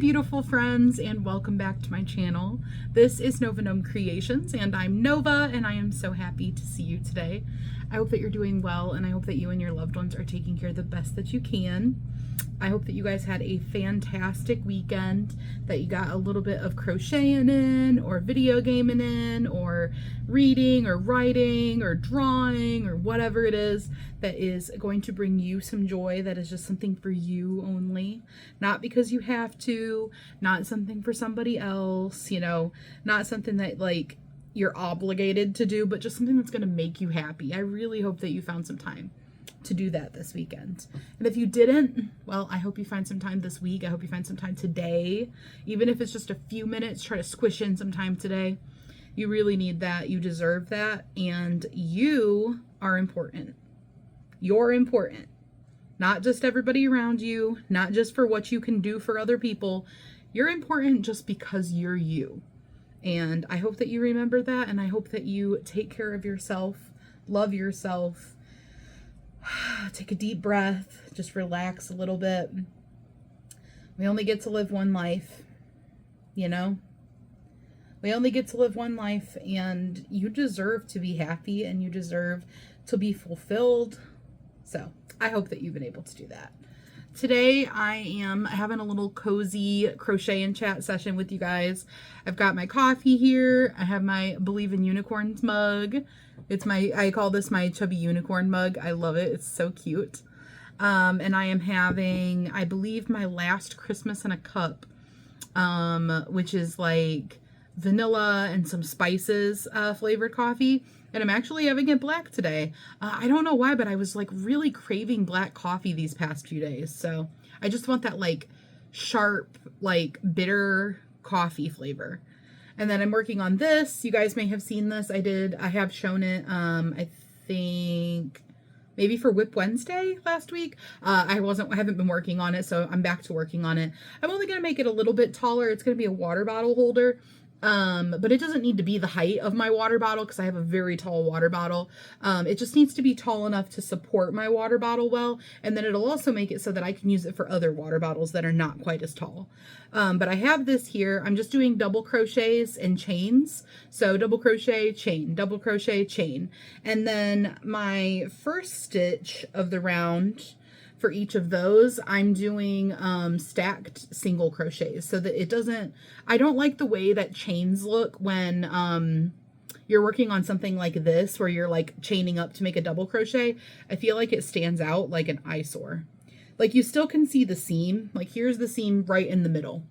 beautiful friends, and welcome back to my channel. This is Nova Gnome Creations, and I'm Nova, and I am so happy to see you today. I hope that you're doing well, and I hope that you and your loved ones are taking care of the best that you can. I hope that you guys had a fantastic weekend, that you got a little bit of crocheting in, or video gaming in, or reading, or writing, or drawing, or whatever it is that is going to bring you some joy, that is just something for you only. Not because you have to, not something for somebody else, you know, not something that like you're obligated to do, but just something that's going to make you happy. I really hope that you found some time to do that this weekend. And if you didn't, well, I hope you find some time this week. I hope you find some time today. Even if it's just a few minutes, try to squish in some time today. You really need that. You deserve that. And you are important. You're important. Not just everybody around you, not just for what you can do for other people. You're important just because you're you. And I hope that you remember that, and I hope that you take care of yourself, love yourself. Take a deep breath, just relax a little bit. We only get to live one life, you know? We only get to live one life, and you deserve to be happy, and you deserve to be fulfilled. So I hope that you've been able to do that. Today I am having a little cozy crochet and chat session with you guys. I've got my coffee here. I have my Believe in Unicorns mug. I call this my chubby unicorn mug. I love it. It's so cute. And I am having, I believe, my last Christmas in a cup, which is like vanilla and some spices flavored coffee. And I'm actually having it black today. I don't know why, but I was like really craving black coffee these past few days. So I just want that like sharp, like bitter coffee flavor. And then I'm working on this. You guys may have seen this. I have shown it, I think maybe for Whip Wednesday last week. I haven't been working on it, so I'm back to working on it. I'm only going to make it a little bit taller. It's going to be a water bottle holder. But it doesn't need to be the height of my water bottle because I have a very tall water bottle. It just needs to be tall enough to support my water bottle well, and then it'll also make it so that I can use it for other water bottles that are not quite as tall. But I have this here. I'm just doing double crochets and chains. So double crochet, chain, double crochet, chain. And then my first stitch of the round, for each of those, I'm doing stacked single crochets so that it doesn't, I don't like the way that chains look when you're working on something like this where you're like chaining up to make a double crochet. I feel like it stands out like an eyesore. Like you still can see the seam. Like here's the seam right in the middle.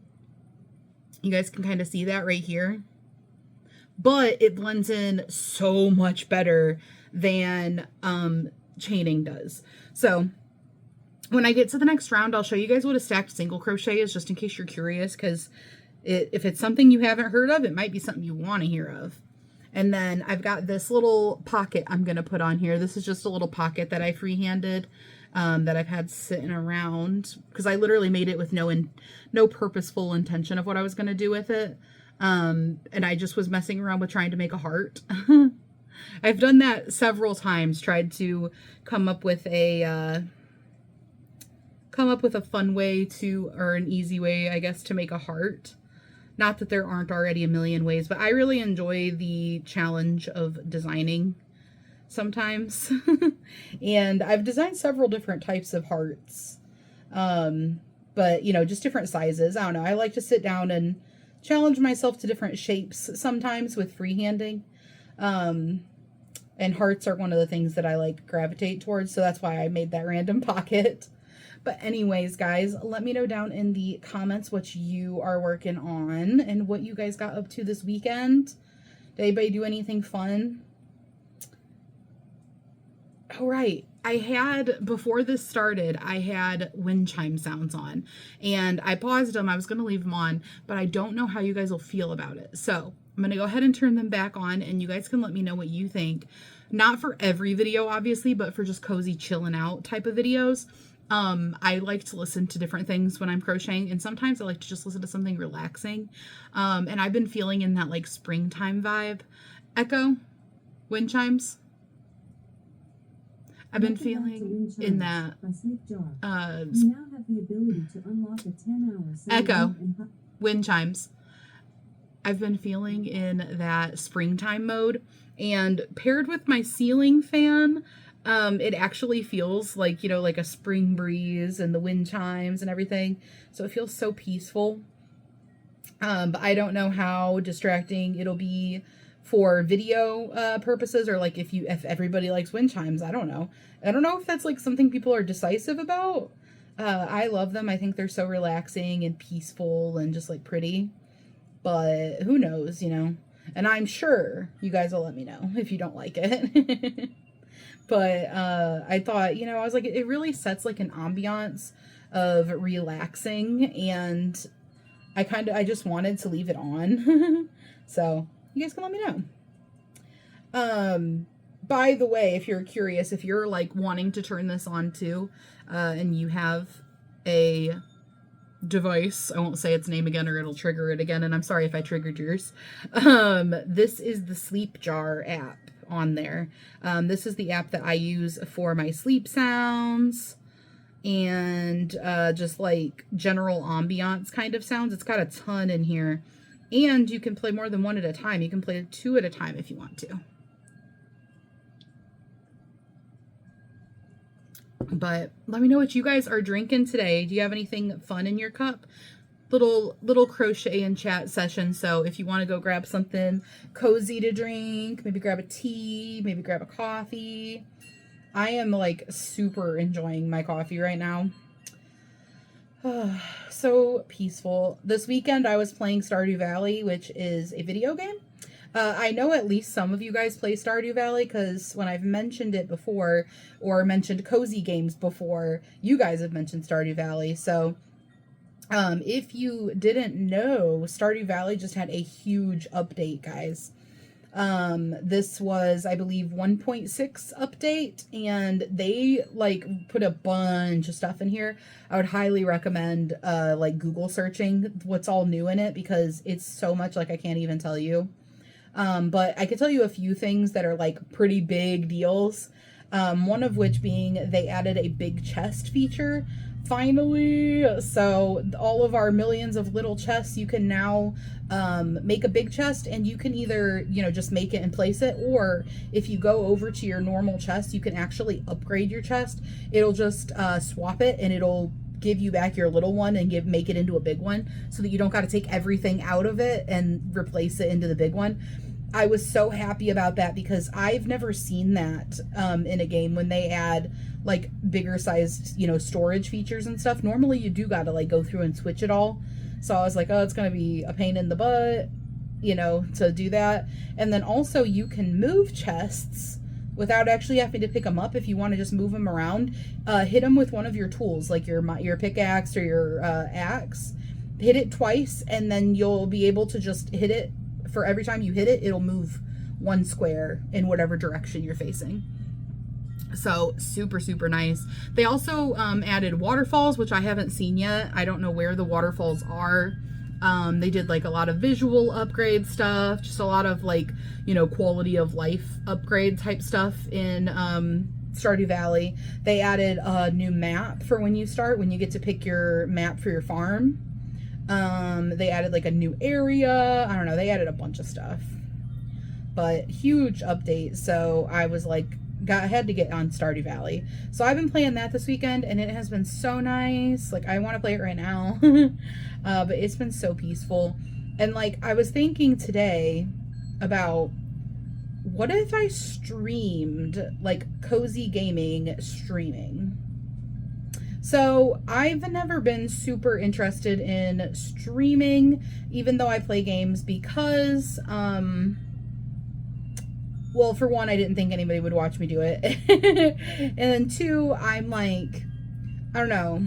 You guys can kind of see that right here. But it blends in so much better than chaining does. So when I get to the next round, I'll show you guys what a stacked single crochet is, just in case you're curious, because if it's something you haven't heard of, it might be something you want to hear of. And then I've got this little pocket I'm going to put on here. This is just a little pocket that I freehanded, that I've had sitting around, because I literally made it with no purposeful intention of what I was going to do with it. And I just was messing around with trying to make a heart. I've done that several times, tried to come up with a fun way to, or an easy way, I guess, to make a heart. Not that there aren't already a million ways, but I really enjoy the challenge of designing sometimes. And I've designed several different types of hearts. But, you know, just different sizes. I don't know. I like to sit down and challenge myself to different shapes sometimes with freehanding. And hearts are one of the things that I like gravitate towards. So that's why I made that random pocket. But anyways, guys, let me know down in the comments what you are working on and what you guys got up to this weekend. Did anybody do anything fun? All right. Before this started, I had wind chime sounds on, and I paused them. I was going to leave them on, but I don't know how you guys will feel about it. So I'm going to go ahead and turn them back on, and you guys can let me know what you think. Not for every video, obviously, but for just cozy chilling out type of videos. I like to listen to different things when I'm crocheting, and sometimes I like to just listen to something relaxing. And I've been feeling in that like springtime vibe. Echo, wind chimes. I've been feeling in that echo wind chimes. I've been feeling in that springtime mode, and paired with my ceiling fan, it actually feels like, you know, like a spring breeze and the wind chimes and everything. So it feels so peaceful. But I don't know how distracting it'll be for video purposes, or like if everybody likes wind chimes. I don't know. I don't know if that's like something people are decisive about. I love them. I think they're so relaxing and peaceful and just like pretty. But who knows, you know? And I'm sure you guys will let me know if you don't like it. But I thought, you know, I was like, it really sets like an ambiance of relaxing, and I just wanted to leave it on. So you guys can let me know. By the way, if you're curious, if you're like wanting to turn this on too, and you have a device, I won't say its name again or it'll trigger it again, and I'm sorry if I triggered yours. This is the Sleep Jar app on there. This is the app that I use for my sleep sounds and just like general ambiance kind of sounds. It's got a ton in here, and you can play more than one at a time. You can play 2 at a time if you want to. But let me know what you guys are drinking today. Do you have anything fun in your cup? Little crochet and chat session. So if you want to go grab something cozy to drink, maybe grab a tea, maybe grab a coffee. I am like super enjoying my coffee right now. So peaceful. This weekend I was playing Stardew Valley, which is a video game. I know at least some of you guys play Stardew Valley, because when I've mentioned it before, or mentioned cozy games before, you guys have mentioned Stardew Valley. So if you didn't know, Stardew Valley just had a huge update, guys. This was, I believe, 1.6 update, and they like put a bunch of stuff in here. I would highly recommend like Google searching what's all new in it, because it's so much, like I can't even tell you. But I could tell you a few things that are like pretty big deals. One of which being they added a big chest feature. Finally. So all of our millions of little chests, you can now make a big chest, and you can either, you know, just make it and place it, or if you go over to your normal chest, you can actually upgrade your chest. It'll just swap it, and it'll give you back your little one and make it into a big one, so that you don't got to take everything out of it and replace it into the big one. I was so happy about that, because I've never seen that in a game when they add like bigger sized, you know, storage features and stuff. Normally you do got to like go through and switch it all. So I was like, oh, it's going to be a pain in the butt, you know, to do that. And then also you can move chests without actually having to pick them up. If you want to just move them around, hit them with one of your tools, like your pickaxe or your axe. Hit it twice, and then you'll be able to just hit it. For every time you hit it, it'll move 1 square in whatever direction you're facing. So super, super nice. They also added waterfalls, which I haven't seen yet. I don't know where the waterfalls are. They did like a lot of visual upgrade stuff, just a lot of like, you know, quality of life upgrade type stuff in Stardew Valley. They added a new map for when you get to pick your map for your farm. They added like a new area. I don't know. They added a bunch of stuff, but huge update. So I was like, I had to get on Stardew Valley. So I've been playing that this weekend, and it has been so nice. Like, I want to play it right now. But it's been so peaceful. And like, I was thinking today about, what if I streamed like cozy gaming streaming? So I've never been super interested in streaming, even though I play games, because, well, for one, I didn't think anybody would watch me do it. And then 2, I'm like, I don't know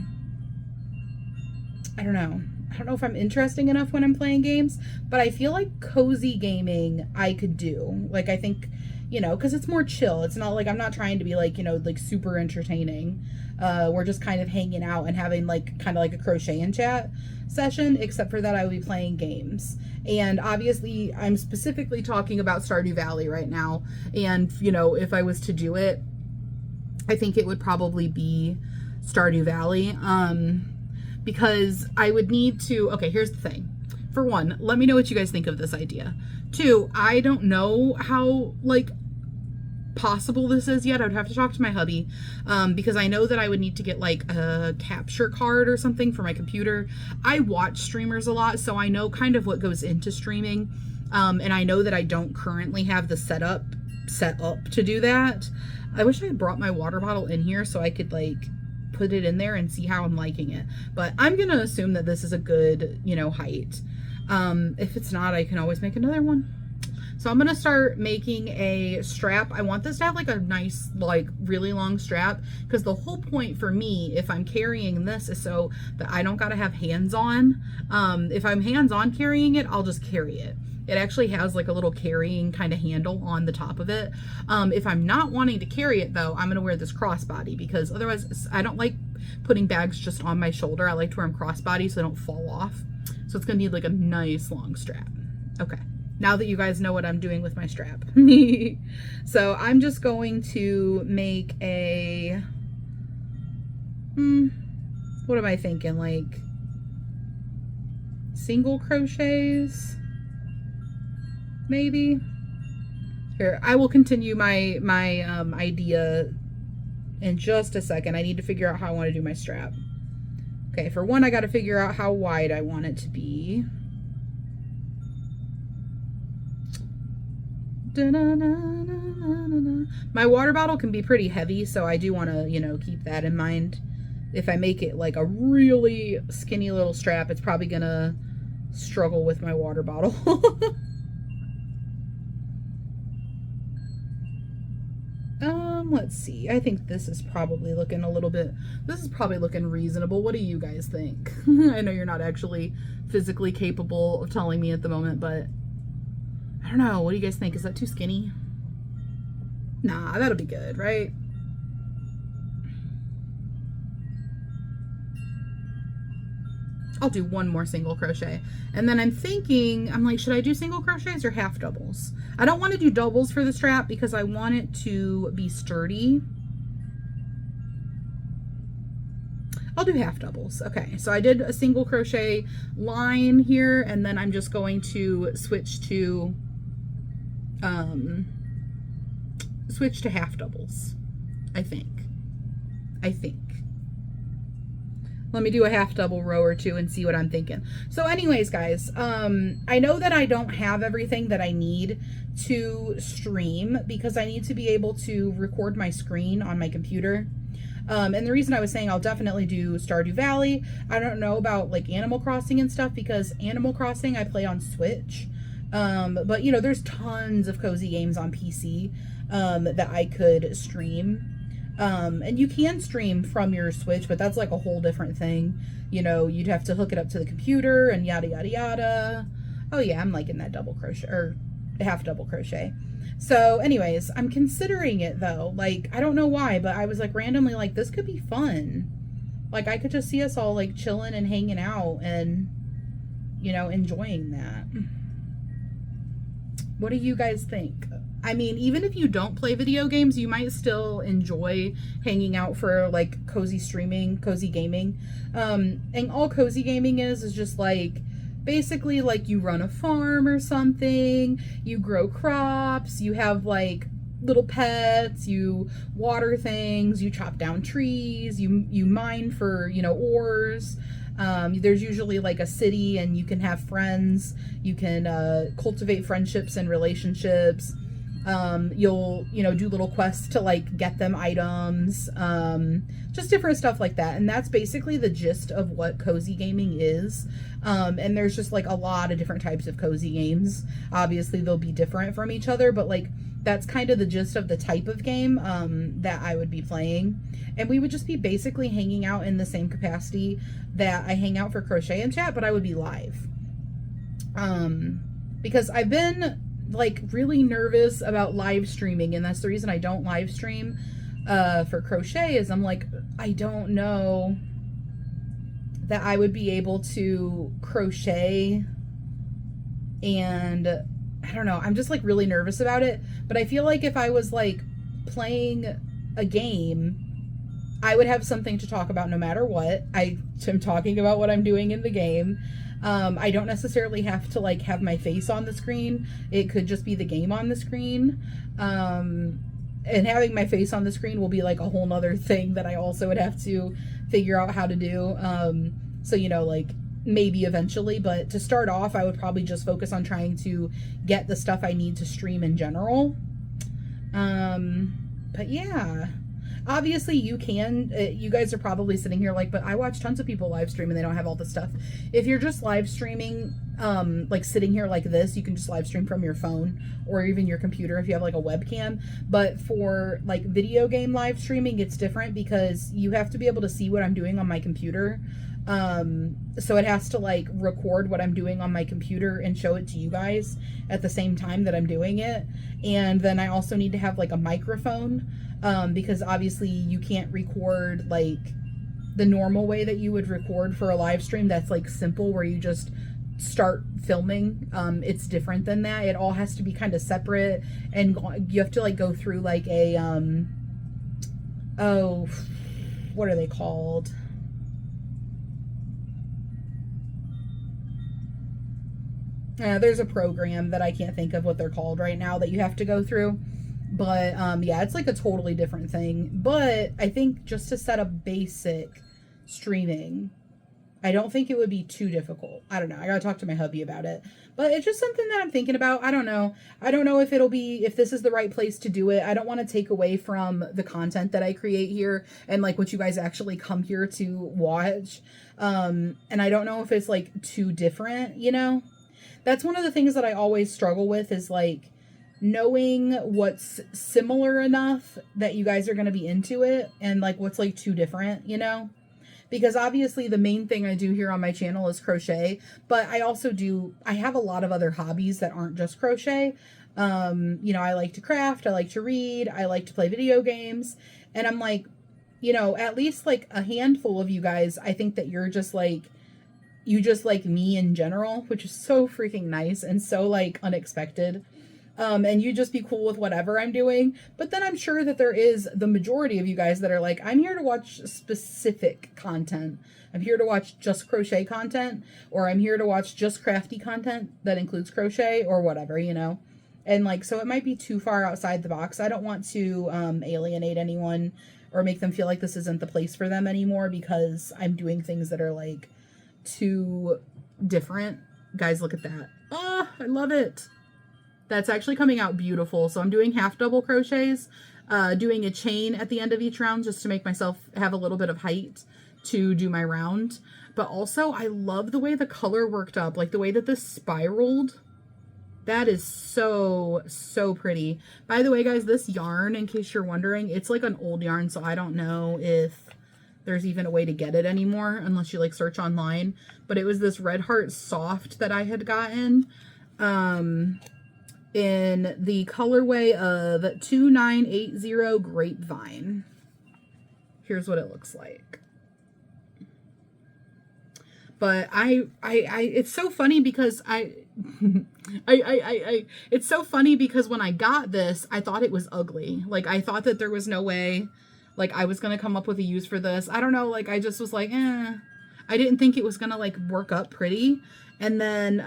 if I'm interesting enough when I'm playing games, but I feel like cozy gaming I could do. Like, I think, you know, because it's more chill. It's not like, I'm not trying to be like, you know, like super entertaining. We're just kind of hanging out and having like kind of like a crochet and chat session, except for that I will be playing games. And obviously I'm specifically talking about Stardew Valley right now. And, you know, if I was to do it, I think it would probably be Stardew Valley, because I would need to, okay, here's the thing. For one, let me know what you guys think of this idea. Two, I don't know how, like, possible this is yet. I would have to talk to my hubby, because I know that I would need to get like a capture card or something for my computer. I watch streamers a lot, so I know kind of what goes into streaming, and I know that I don't currently have the set up to do that. I wish I had brought my water bottle in here so I could like put it in there and see how I'm liking it, but I'm gonna assume that this is a good, you know, height. If it's not, I can always make another one. So I'm going to start making a strap. I want this to have like a nice, like really long strap, because the whole point for me, if I'm carrying this, is so that I don't got to have hands on. If I'm hands on carrying it, I'll just carry it. It actually has like a little carrying kind of handle on the top of it. If I'm not wanting to carry it though, I'm going to wear this crossbody, because otherwise I don't like putting bags just on my shoulder. I like to wear them crossbody so they don't fall off. So it's going to need like a nice long strap. Okay. Now that you guys know what I'm doing with my strap. So I'm just going to make a, what am I thinking? Like single crochets, maybe? Here, I will continue my idea in just a second. I need to figure out how I want to do my strap. Okay, for one, I got to figure out how wide I want it to be. My water bottle can be pretty heavy, so I do want to, you know, keep that in mind. If I make it like a really skinny little strap, it's probably gonna struggle with my water bottle. Let's see. I think this is probably looking reasonable. What do you guys think? I know you're not actually physically capable of telling me at the moment, but I don't know. What do you guys think? Is that too skinny? Nah, that'll be good, right? I'll do one more single crochet. And then I'm thinking, I'm like, should I do single crochets or half doubles? I don't want to do doubles for the strap because I want it to be sturdy. I'll do half doubles. Okay, so I did a single crochet line here, and then I'm just going to switch to half doubles, I think. Let me do a half double row or two and see what I'm thinking. So anyways, guys, I know that I don't have everything that I need to stream because I need to be able to record my screen on my computer. And the reason I was saying I'll definitely do Stardew Valley. I don't know about like Animal Crossing and stuff, because Animal Crossing I play on Switch. But you know, there's tons of cozy games on PC that I could stream. And you can stream from your Switch, but that's like a whole different thing. You know, you'd have to hook it up to the computer and yada, yada, yada. Oh yeah, I'm liking that double crochet or half double crochet. So anyways, I'm considering it though. Like, I don't know why, but I was like randomly like, this could be fun. Like, I could just see us all like chilling and hanging out and, you know, enjoying that. What do you guys think? I mean, even if you don't play video games, you might still enjoy hanging out for like cozy streaming, cozy gaming. And all cozy gaming is just like basically like you run a farm or something, you grow crops, you have like little pets, you water things, you chop down trees, you mine for, you know, ores. There's usually like a city and you can have friends, you can cultivate friendships and relationships. You'll, you know, do little quests to like get them items, just different stuff like that. And that's basically the gist of what cozy gaming is. And there's just like a lot of different types of cozy games. Obviously they'll be different from each other, but like that's kind of the gist of the type of game that I would be playing. And we would just be basically hanging out in the same capacity that I hang out for Crochet and Chat, but I would be live. Because I've been like really nervous about live streaming, and that's the reason I don't live stream for Crochet, is I'm like, I don't know that I would be able to crochet, and I don't know, I'm just like really nervous about it. But I feel like if I was like playing a game, I would have something to talk about no matter what. I am talking about what I'm doing in the game. I don't necessarily have to like have my face on the screen. It could just be the game on the screen. And having my face on the screen will be like a whole nother thing that I also would have to figure out how to do. So, you know, like maybe eventually, but to start off, I would probably just focus on trying to get the stuff I need to stream in general. But yeah, obviously you can, you guys are probably sitting here like, but I watch tons of people live stream and they don't have all this stuff. If you're just live streaming, like sitting here like this, you can just live stream from your phone or even your computer if you have like a webcam. But for like video game live streaming, it's different because you have to be able to see what I'm doing on my computer. So it has to like record what I'm doing on my computer and show it to you guys at the same time that I'm doing it. And then I also need to have like a microphone, because obviously you can't record like the normal way that you would record for a live stream. That's like simple where you just start filming. It's different than that. It all has to be kind of separate, and you have to like go through like a, oh, what are they called? There's a program that I can't think of what they're called right now that you have to go through. But yeah, it's like a totally different thing. But I think just to set up basic streaming, I don't think it would be too difficult. I don't know. I gotta talk to my hubby about it. But it's just something that I'm thinking about. I don't know. I don't know if if this is the right place to do it. I don't want to take away from the content that I create here and like what you guys actually come here to watch. And I don't know if it's like too different, you know? That's one of the things that I always struggle with is like knowing what's similar enough that you guys are going to be into it and like what's like too different, you know? Because obviously the main thing I do here on my channel is crochet, but I also I have a lot of other hobbies that aren't just crochet. You know, I like to craft, I like to read, I like to play video games, and I'm like, you know, at least like a handful of you guys, I think that you're just like, you just like me in general, which is so freaking nice and so like unexpected. And you just be cool with whatever I'm doing. But then I'm sure that there is the majority of you guys that are like, I'm here to watch specific content. I'm here to watch just crochet content, or I'm here to watch just crafty content that includes crochet or whatever, you know? And like, so it might be too far outside the box. I don't want to alienate anyone or make them feel like this isn't the place for them anymore because I'm doing things that are like too different. Guys, look at that. Oh, I love it. That's actually coming out beautiful. So I'm doing half double crochets, doing a chain at the end of each round just to make myself have a little bit of height to do my round. But also I love the way the color worked up, like the way that this spiraled. That is so, so pretty. By the way, guys, this yarn, in case you're wondering, it's like an old yarn, so I don't know if there's even a way to get it anymore unless you like search online. But it was this Red Heart Soft that I had gotten in the colorway of 2980 Grapevine. Here's what it looks like. But it's so funny because it's so funny because when I got this, I thought it was ugly. Like, I thought that there was no way, like, I was going to come up with a use for this. I don't know, like, I just was like, I didn't think it was going to, like, work up pretty. And then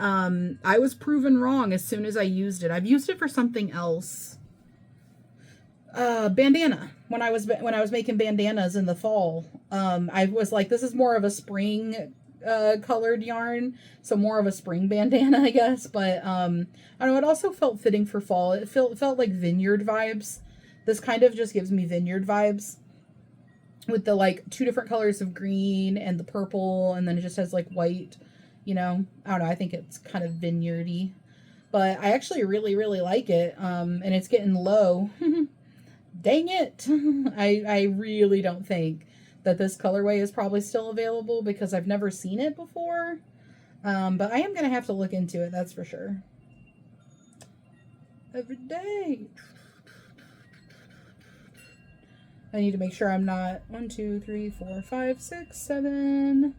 I was proven wrong as soon as I used it. I've used it for something else. Bandana. When I was making bandanas in the fall, I was like, this is more of a spring colored yarn, so more of a spring bandana, I guess. But I don't know, it also felt fitting for fall. It felt like vineyard vibes. This kind of just gives me vineyard vibes with the like two different colors of green and the purple, and then it just has like white, you know. I don't know, I think it's kind of vineyardy, but I actually really, really like it. And it's getting low. Dang it. I really don't think that this colorway is probably still available because I've never seen it before. But I am going to have to look into it, that's for sure. Every day. I need to make sure I'm not 1, 2, 3, 4, 5, 6, 7,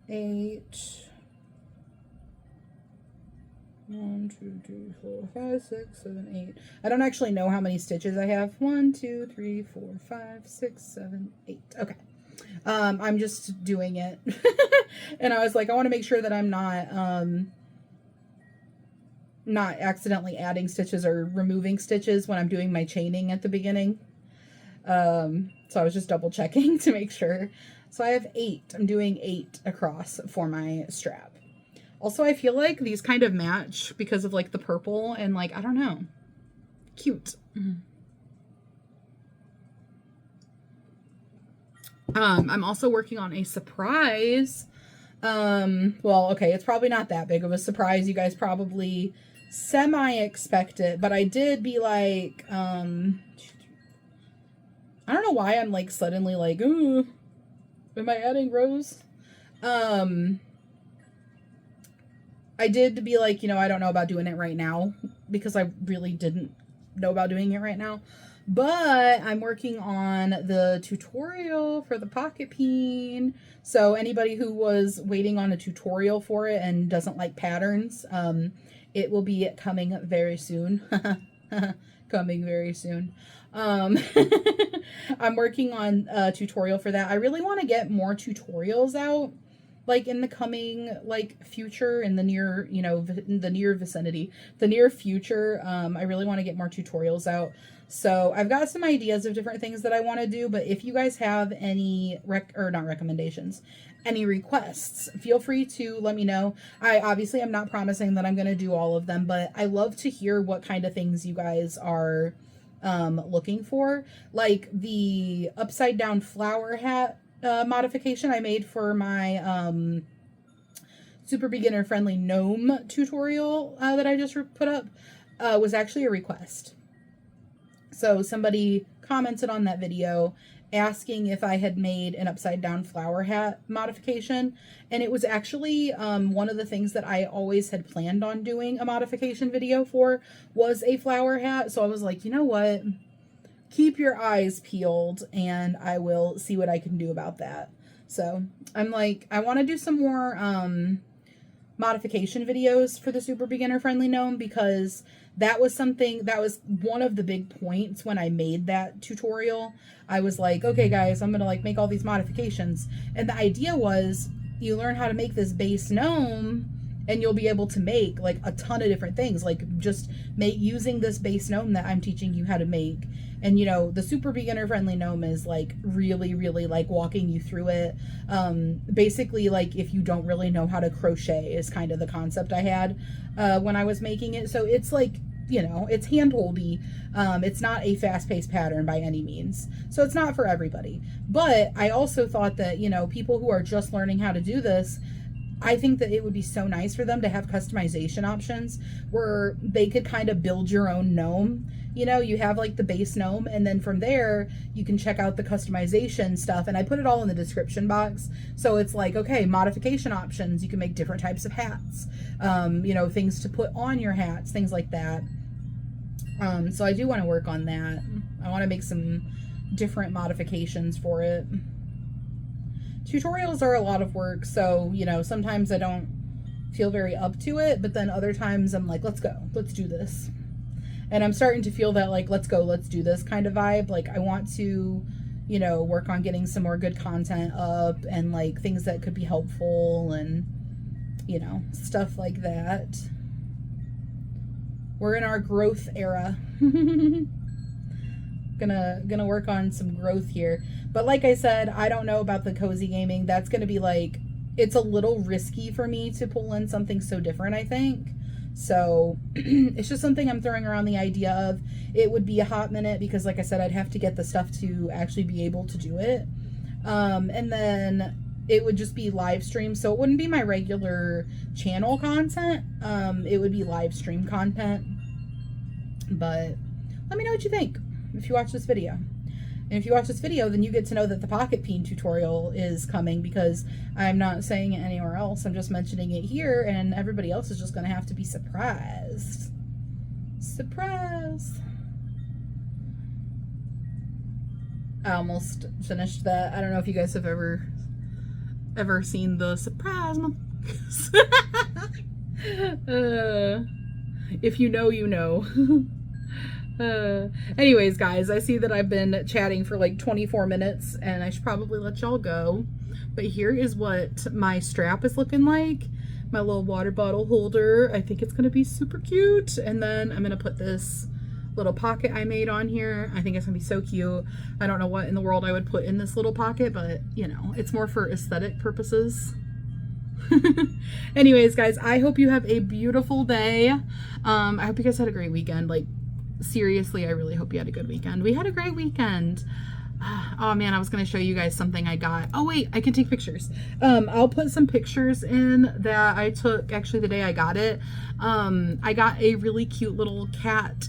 8, 1, 2, 3, 4, 5, 6, 7, 8. I don't actually know how many stitches I have. 1, 2, 3, 4, 5, 6, 7, 8. Okay. I'm just doing it. And I was like, I want to make sure that I'm not accidentally adding stitches or removing stitches when I'm doing my chaining at the beginning. So I was just double checking to make sure. So I have 8. I'm doing 8 across for my strap. Also, I feel like these kind of match because of like the purple and like, I don't know. Cute. I'm also working on a surprise. Well, okay, it's probably not that big of a surprise. You guys probably semi-expect it, but I did be like, I don't know why I'm like suddenly like, ooh, am I adding rows? I did be like, you know, I don't know about doing it right now because I really didn't know about doing it right now. But I'm working on the tutorial for the pocket peen. So anybody who was waiting on a tutorial for it and doesn't like patterns, it will be coming very soon. Coming very soon. I'm working on a tutorial for that. I really want to get more tutorials out, like in the coming like future, in the near, you know, in the near vicinity, the near future. I really want to get more tutorials out. So I've got some ideas of different things that I want to do, but if you guys have any not recommendations, any requests, feel free to let me know. I obviously am not promising that I'm going to do all of them, but I love to hear what kind of things you guys are looking for. Like the upside down flower hat modification I made for my super beginner friendly gnome tutorial that I just put up was actually a request. So somebody commented on that video asking if I had made an upside down flower hat modification. And it was actually one of the things that I always had planned on doing a modification video for was a flower hat. So I was like, you know what? Keep your eyes peeled and I will see what I can do about that. So I'm like, I want to do some more modification videos for the super beginner friendly gnome, because that was something that was one of the big points when I made that tutorial. I was like, okay guys, I'm gonna like make all these modifications, and the idea was you learn how to make this base gnome and you'll be able to make like a ton of different things, like just using this base gnome that I'm teaching you how to make. And you know, the super beginner friendly gnome is like really like walking you through it. Basically, like if you don't really know how to crochet is kind of the concept I had when I was making it. So it's like, you know, it's hand-holdy. It's not a fast-paced pattern by any means. So it's not for everybody. But I also thought that, you know, people who are just learning how to do this, I think that it would be so nice for them to have customization options where they could kind of build your own gnome. You know, you have like the base gnome, and then from there you can check out the customization stuff. And I put it all in the description box. So it's like, okay, modification options. You can make different types of hats, you know, things to put on your hats, things like that. So I do want to work on that. I want to make some different modifications for it. Tutorials are a lot of work, so, you know, sometimes I don't feel very up to it, but then other times I'm like, let's go, let's do this. And I'm starting to feel that, like, let's go, let's do this kind of vibe. Like, I want to, you know, work on getting some more good content up and, like, things that could be helpful and, you know, stuff like that. We're in our growth era. Gonna work on some growth here. But like I said, I don't know about the cozy gaming. That's gonna be like, it's a little risky for me to pull in something so different, I think. So it's just something I'm throwing around the idea of. It would be a hot minute because, like I said, I'd have to get the stuff to actually be able to do it. And then it would just be live stream. So it wouldn't be my regular channel content. It would be live stream content. But let me know what you think if you watch this video. And if you watch this video, then you get to know that the pocket peen tutorial is coming, because I'm not saying it anywhere else. I'm just mentioning it here, and everybody else is just going to have to be surprised. Surprise! I almost finished that. I don't know if you guys have ever seen the surprise. If you know, you know. Anyways, guys, I see that I've been chatting for like 24 minutes and I should probably let y'all go. But here is what my strap is looking like. My little water bottle holder. I think it's going to be super cute. And then I'm going to put this little pocket I made on here. I think it's going to be so cute. I don't know what in the world I would put in this little pocket, but you know, it's more for aesthetic purposes. Anyways, guys, I hope you have a beautiful day. I hope you guys had a great weekend. Like, seriously, I really hope you had a good weekend. We had a great weekend. Oh man, I was going to show you guys something I got. Oh wait, I can take pictures. I'll put some pictures in that I took actually the day I got it. I got a really cute little cat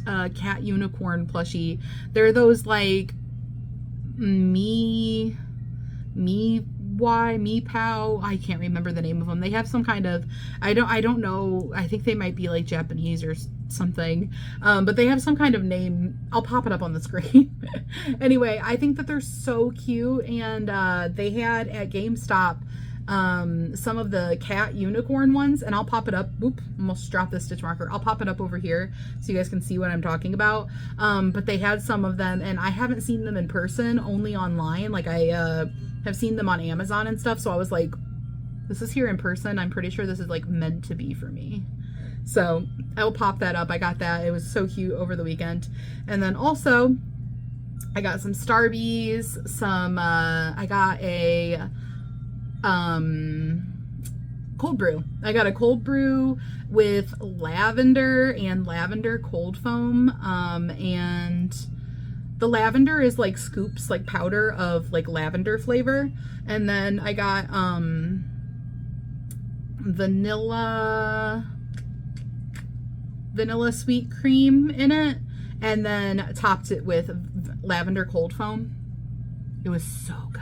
unicorn plushie. They're those like meow, I can't remember the name of them. They have some kind of, I don't know, I think they might be like Japanese or something, but they have some kind of name. I'll pop it up on the screen. Anyway, I think that they're so cute, and they had at GameStop some of the cat unicorn ones, and I'll pop it up. Oop, almost dropped the stitch marker. I'll pop it up over here so you guys can see what I'm talking about. But they had some of them, and I haven't seen them in person, only online. Like I have seen them on Amazon and stuff, so I was like, this is here in person. I'm pretty sure this is like meant to be for me. So I will pop that up. I got that. It was so cute over the weekend. And then also I got some Starbies, some I got a cold brew. I got a cold brew with lavender and lavender cold foam, and the lavender is like scoops, like powder of like lavender flavor. And then I got vanilla sweet cream in it, and then topped it with lavender cold foam. It was so good.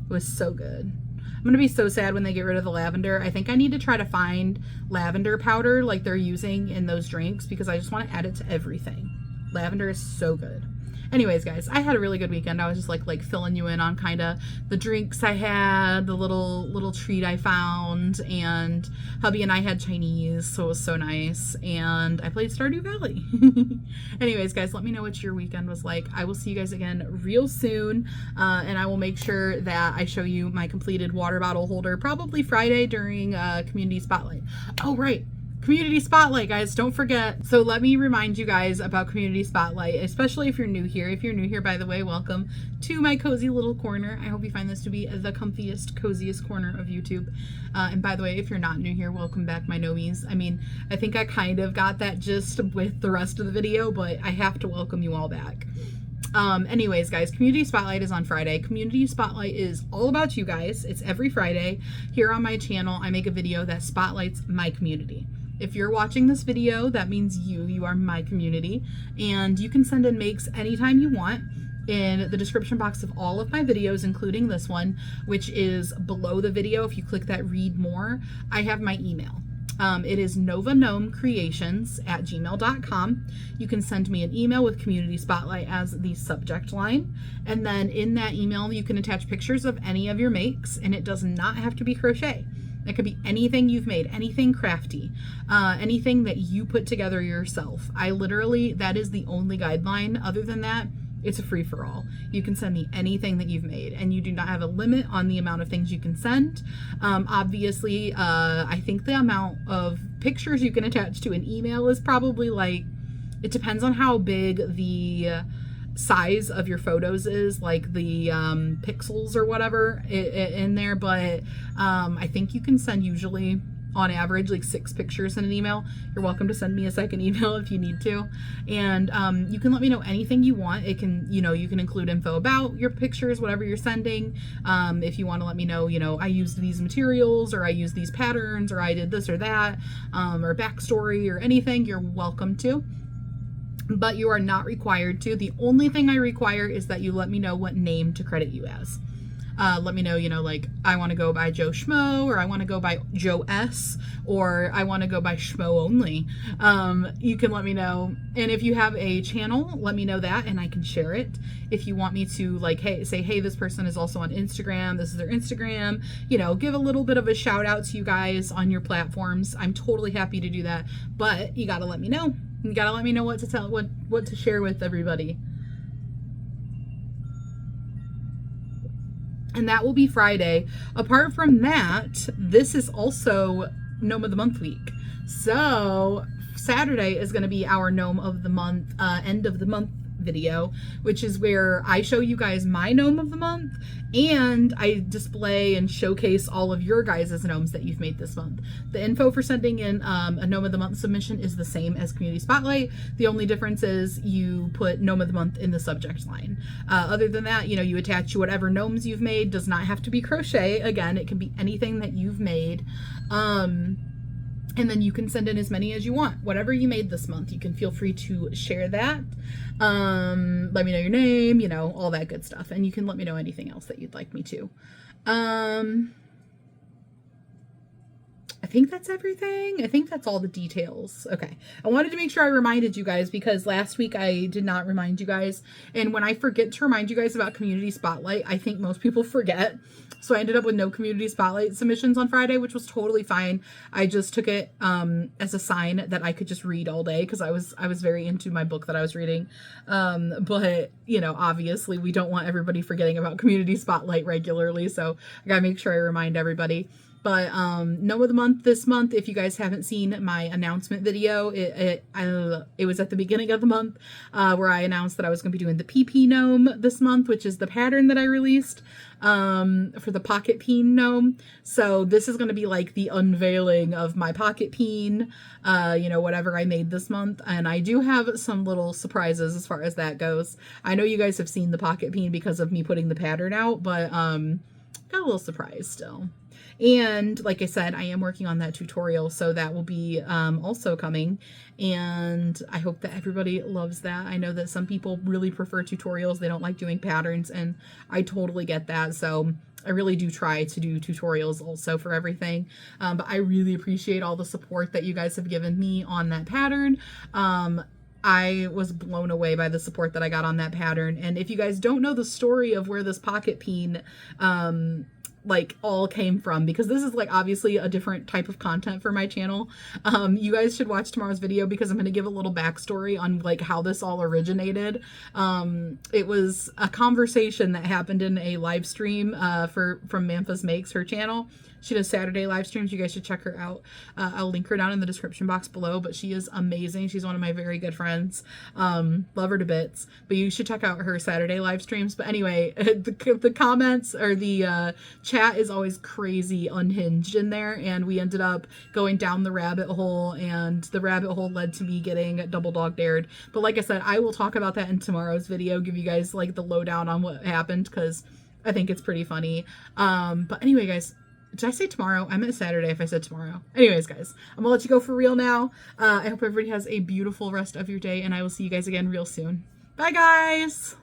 It was so good. I'm gonna be so sad when they get rid of the lavender. I think I need to try to find lavender powder like they're using in those drinks, because I just want to add it to everything. Lavender is so good. Anyways, guys, I had a really good weekend. I was just like filling you in on kind of the drinks I had, the little treat I found, and hubby and I had Chinese, so it was so nice. And I played Stardew Valley. Anyways, guys, let me know what your weekend was like. I will see you guys again real soon, and I will make sure that I show you my completed water bottle holder probably Friday during Community Spotlight. Oh, right. Community Spotlight, guys, don't forget. So let me remind you guys about Community Spotlight, especially if you're new here. If you're new here, by the way, welcome to my cozy little corner. I hope you find this to be the comfiest, coziest corner of YouTube. And by the way, if you're not new here, welcome back, my nomies. I mean, I think I kind of got that gist with the rest of the video, but I have to welcome you all back. Anyways, guys, Community Spotlight is on Friday. Community Spotlight is all about you guys. It's every Friday. Here on my channel, I make a video that spotlights my community. If you're watching this video, that means you are my community, and you can send in makes anytime you want. In the description box of all of my videos, including this one, which is below the video, if you click that read more, I have my email. It is novagnomecreations@gmail.com. You can send me an email with Community Spotlight as the subject line, and then in that email you can attach pictures of any of your makes, and it does not have to be crochet. It could be anything you've made, anything crafty, anything that you put together yourself. That is the only guideline. Other than that, it's a free-for-all. You can send me anything that you've made, and you do not have a limit on the amount of things you can send. Obviously, I think the amount of pictures you can attach to an email is probably like, it depends on how big the size of your photos is, like the pixels or whatever in there, but I think you can send usually on average like 6 pictures in an email. You're welcome to send me a second email if you need to, and you can let me know anything you want. It can, you can include info about your pictures, whatever you're sending. If you want to let me know, I used these materials, or I used these patterns, or I did this or that, or backstory or anything, you're welcome to. But you are not required to. The only thing I require is that you let me know what name to credit you as. Let me know, you know, like I want to go by Joe Schmo, or I want to go by Joe S, or I want to go by Schmo only. You can let me know. And if you have a channel, let me know that and I can share it. If you want me to like, hey, say, hey, this person is also on Instagram, this is their Instagram, you know, give a little bit of a shout out to you guys on your platforms. I'm totally happy to do that, but you got to let me know. You got to let me know what to tell, what to share with everybody. And that will be Friday. Apart from that, this is also Gnome of the Month week. So Saturday is going to be our Gnome of the Month, end of the month video, which is where I show you guys my Gnome of the Month, and I display and showcase all of your guys' gnomes that you've made this month. The info for sending in a Gnome of the Month submission is the same as Community Spotlight. The only difference is you put Gnome of the Month in the subject line. Other than that, you know, you attach whatever gnomes you've made. Does not have to be crochet. Again, it can be anything that you've made. And then you can send in as many as you want. Whatever you made this month, you can feel free to share that. Let me know your name, you know, all that good stuff. And you can let me know anything else that you'd like me to. I think that's everything. I think that's all the details. Okay. I wanted to make sure I reminded you guys because last week I did not remind you guys. And when I forget to remind you guys about Community Spotlight, I think most people forget. So I ended up with no Community Spotlight submissions on Friday, which was totally fine. I just took it as a sign that I could just read all day because I was very into my book that I was reading. But, you know, obviously we don't want everybody forgetting about Community Spotlight regularly. So I gotta make sure I remind everybody. But Gnome of the Month this month, if you guys haven't seen my announcement video, it was at the beginning of the month where I announced that I was going to be doing the PP Gnome this month, which is the pattern that I released for the pocket peen gnome. So this is going to be like the unveiling of my pocket peen, you know, whatever I made this month. And I do have some little surprises as far as that goes. I know you guys have seen the pocket peen because of me putting the pattern out, but got a little surprise still. And like I said, I am working on that tutorial, so that will be also coming. And I hope that everybody loves that. I know that some people really prefer tutorials. They don't like doing patterns, and I totally get that. So I really do try to do tutorials also for everything. But I really appreciate all the support that you guys have given me on that pattern. I was blown away by the support that I got on that pattern. And if you guys don't know the story of where this pocket peen like all came from, because this is like obviously a different type of content for my channel, you guys should watch tomorrow's video because I'm going to give a little backstory on like how this all originated. It was a conversation that happened in a live stream from Memphis Makes, her channel. She does Saturday live streams. You guys should check her out. I'll link her down in the description box below, but she is amazing. She's one of my very good friends. Love her to bits, but you should check out her Saturday live streams. But anyway, the comments or the chat is always crazy unhinged in there, and we ended up going down the rabbit hole, and the rabbit hole led to me getting double dog dared. But like I said, I will talk about that in tomorrow's video, give you guys like the lowdown on what happened, because I think it's pretty funny. But anyway, guys, did I say tomorrow? I meant Saturday if I said tomorrow. Anyways, guys, I'm gonna let you go for real now. I hope everybody has a beautiful rest of your day, and I will see you guys again real soon. Bye, guys!